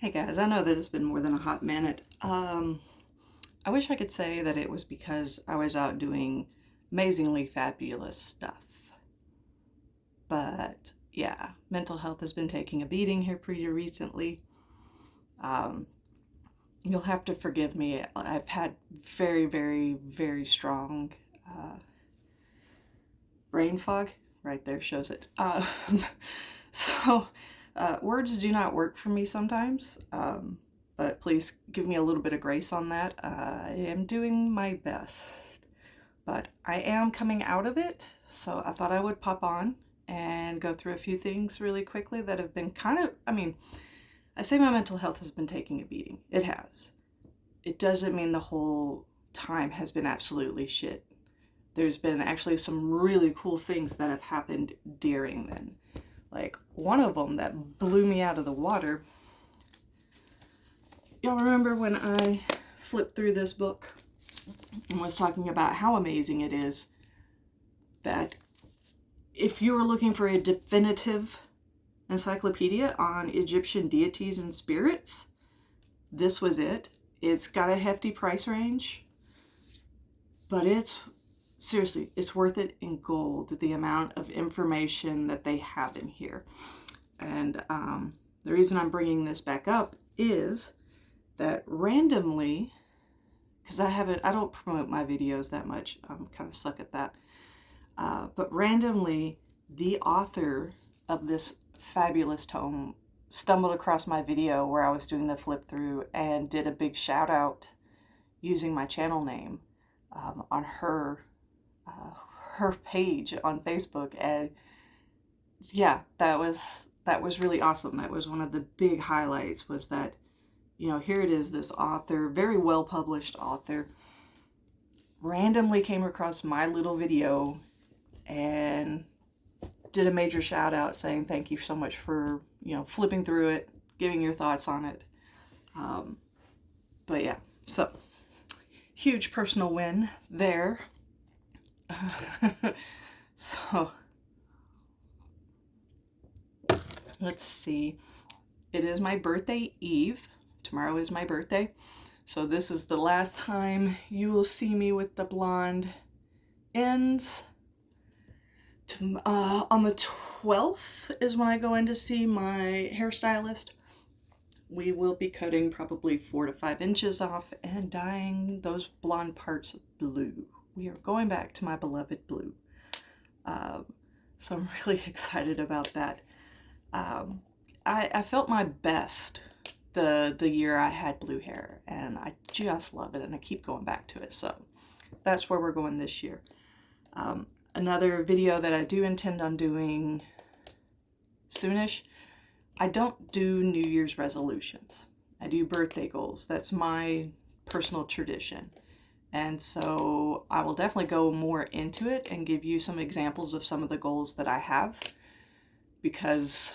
Hey guys, I know that it's been more than a hot minute. I wish I could say that it was because I was out doing amazingly fabulous stuff. But yeah, mental health has been taking a beating here pretty recently. Um, you'll have to forgive me. I've had very, very, very strong uh, brain fog. Right there shows it. So words do not work for me sometimes. But please give me a little bit of grace on that. I am doing my best, but I am coming out of it, so I thought I would pop on and go through a few things really quickly that have been I say my mental health has been taking a beating. It has. It doesn't mean the whole time has been absolutely shit. There's been actually some really cool things that have happened during then. Like one of them that blew me out of the water. Y'all remember when I flipped through this book and was talking about how amazing it is that if you were looking for a definitive encyclopedia on Egyptian deities and spirits, this was it. It's got a hefty price range, but seriously, it's worth it in gold, the amount of information that they have in here. And the reason I'm bringing this back up is that randomly, because I don't promote my videos that much, I'm kind of suck at that, but randomly, the author of this fabulous tome stumbled across my video where I was doing the flip through and did a big shout out using my channel name on her page on Facebook. And yeah, that was really awesome. That was one of the big highlights, was that, here it is, this author, very well published author, randomly came across my little video and did a major shout out saying thank you so much for, flipping through it, giving your thoughts on it. But yeah, so huge personal win there. So let's see. It is my birthday eve. Tomorrow is my birthday. So this is the last time you will see me with the blonde ends. On the 12th is when I go in to see my hairstylist. We will be cutting probably 4 to 5 inches off and dyeing those blonde parts blue. We are going back to my beloved blue. So I'm really excited about that. I felt my best the year I had blue hair, and I just love it, and I keep going back to it. So that's where we're going this year. Another video that I do intend on doing soonish, I don't do New Year's resolutions. I do birthday goals. That's my personal tradition. And so I will definitely go more into it and give you some examples of some of the goals that I have, because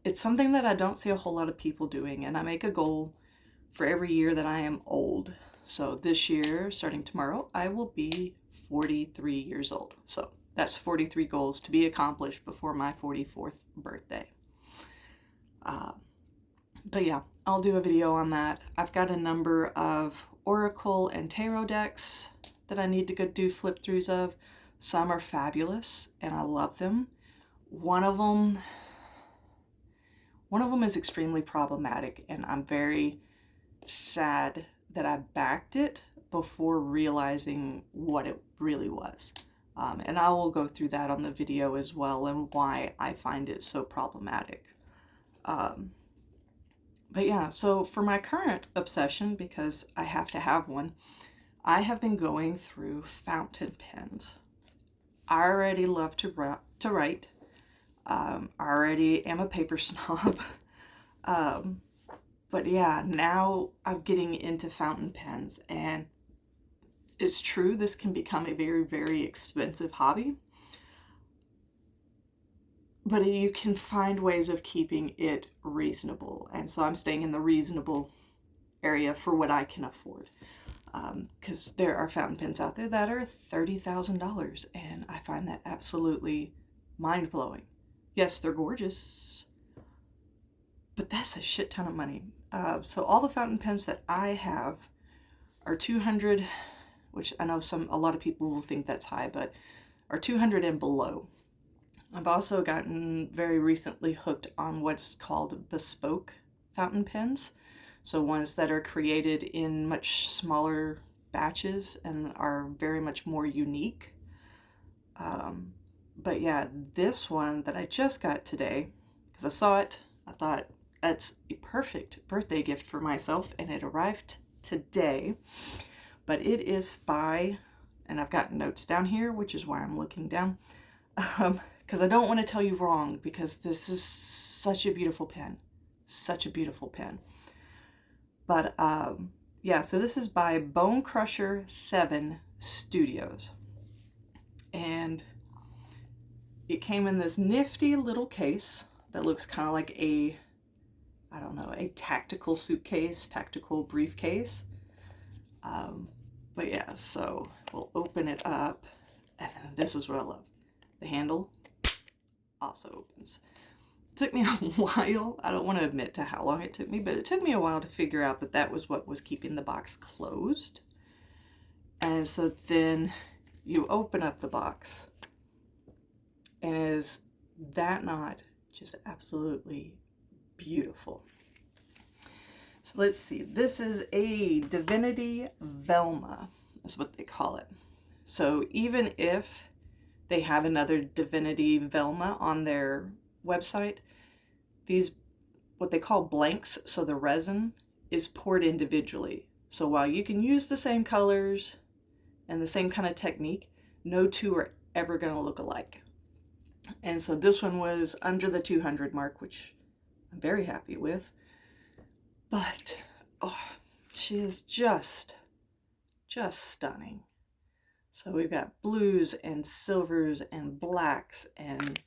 it's something that I don't see a whole lot of people doing. And I make a goal for every year that I am old. So this year, starting tomorrow, I will be 43 years old. So that's 43 goals to be accomplished before my 44th birthday. But yeah, I'll do a video on that. I've got a number of Oracle and Tarot decks that I need to go do flip throughs of. Some are fabulous and I love them. One of them is extremely problematic, and I'm very sad that I backed it before realizing what it really was. And I will go through that on the video as well, and why I find it so problematic. But yeah, so for my current obsession, because I have to have one, I have been going through fountain pens. I already love to write. I already am a paper snob. But yeah, now I'm getting into fountain pens, and it's true, this can become a very, very expensive hobby. But you can find ways of keeping it reasonable. And so I'm staying in the reasonable area for what I can afford. Because there are fountain pens out there that are $30,000, and I find that absolutely mind-blowing. Yes, they're gorgeous, but that's a shit ton of money. So all the fountain pens that I have are 200, which I know a lot of people will think that's high, but are 200 and below. I've also gotten very recently hooked on what's called bespoke fountain pens. So ones that are created in much smaller batches and are very much more unique. But yeah, this one that I just got today, because I saw it, I thought that's a perfect birthday gift for myself, and it arrived today. But it is by, and I've got notes down here, which is why I'm looking down, because I don't want to tell you wrong, because this is such a beautiful pen. Such a beautiful pen. But yeah, so this is by Bone Crusher 7 Studios. And it came in this nifty little case that looks kind of like a, I don't know, a tactical suitcase, tactical briefcase. But yeah, so we'll open it up. And this is what I love. The handle also opens. It took me a while. I don't want to admit to how long it took me, but it took me a while to figure out that that was what was keeping the box closed. And so then you open up the box, and is that not just absolutely beautiful? So let's see. This is a Divinity Velma, is what they call it. So even if they have another Divinity Velma on their website, these, what they call blanks, so the resin is poured individually. So while you can use the same colors and the same kind of technique, no two are ever going to look alike. And so this one was under the 200 mark, which I'm very happy with. But oh, she is just stunning. So we've got blues and silvers and blacks and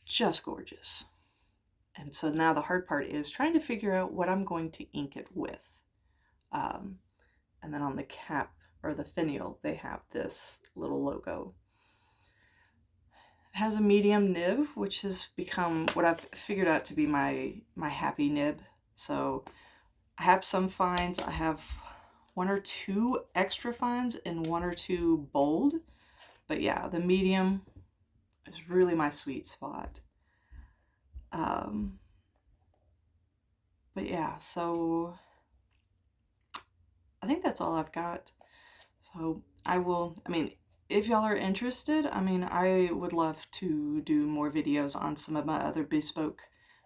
just gorgeous. And so now the hard part is trying to figure out what I'm going to ink it with. And then on the cap, or the finial, they have this little logo. It has a medium nib, which has become what I've figured out to be my happy nib. So I have some fines. I have 1 or 2 extra fines and 1 or 2 bold. But yeah, the medium is really my sweet spot. But yeah, so I think that's all I've got. So I mean, if y'all are interested, I mean, I would love to do more videos on some of my other bespoke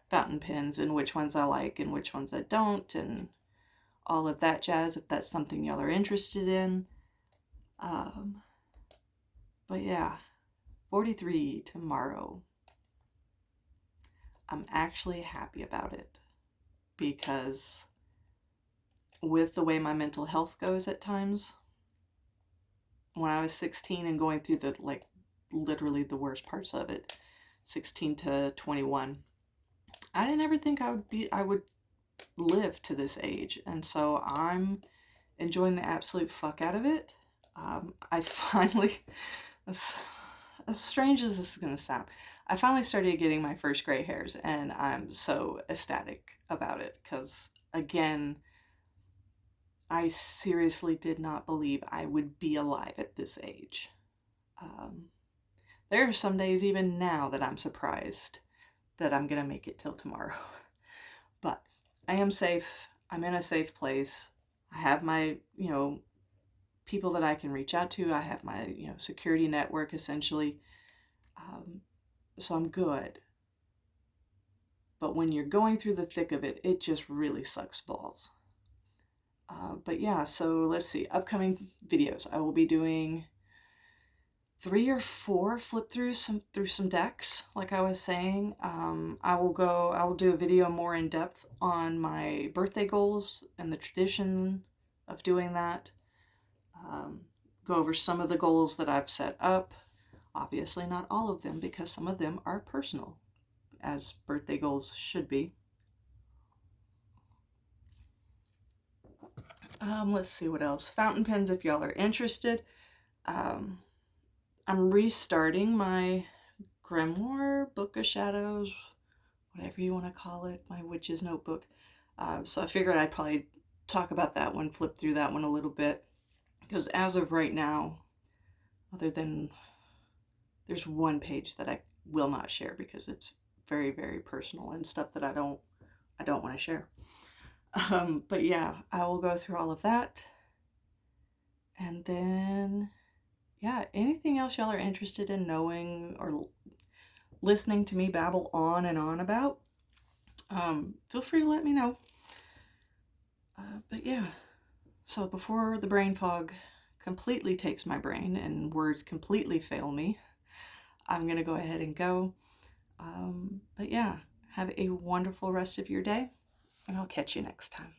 fountain pens and which ones I like and which ones I don't and all of that jazz, if that's something y'all are interested in. But yeah, 43 tomorrow. I'm actually happy about it because with the way my mental health goes at times, when I was 16 and going through the, like, literally the worst parts of it, 16 to 21, I didn't ever think I would live to this age. And so I'm enjoying the absolute fuck out of it. I finally, as strange as this is going to sound, I finally started getting my first gray hairs, and I'm so ecstatic about it because, again, I seriously did not believe I would be alive at this age. There are some days even now that I'm surprised that I'm going to make it till tomorrow. But I am safe. I'm in a safe place. I have my, people that I can reach out to. I have my, security network, essentially. So I'm good. But when you're going through the thick of it, it just really sucks balls. But yeah, so let's see. Upcoming videos. I will be doing 3 or 4 flip through some decks, like I was saying. I will do a video more in depth on my birthday goals and the tradition of doing that. Go over some of the goals that I've set up. Obviously not all of them, because some of them are personal, as birthday goals should be. Let's see what else. Fountain pens, if y'all are interested. I'm restarting my Grimoire Book of Shadows, whatever you want to call it, my witch's notebook. So I figured I'd probably talk about that one, flip through that one a little bit, because as of right now, other than there's one page that I will not share because it's very, very personal and stuff that I don't want to share. But yeah, I will go through all of that. And then, yeah, anything else y'all are interested in knowing or listening to me babble on and on about, feel free to let me know. But yeah, so before the brain fog completely takes my brain and words completely fail me, I'm going to go ahead and go. But yeah, have a wonderful rest of your day, and I'll catch you next time.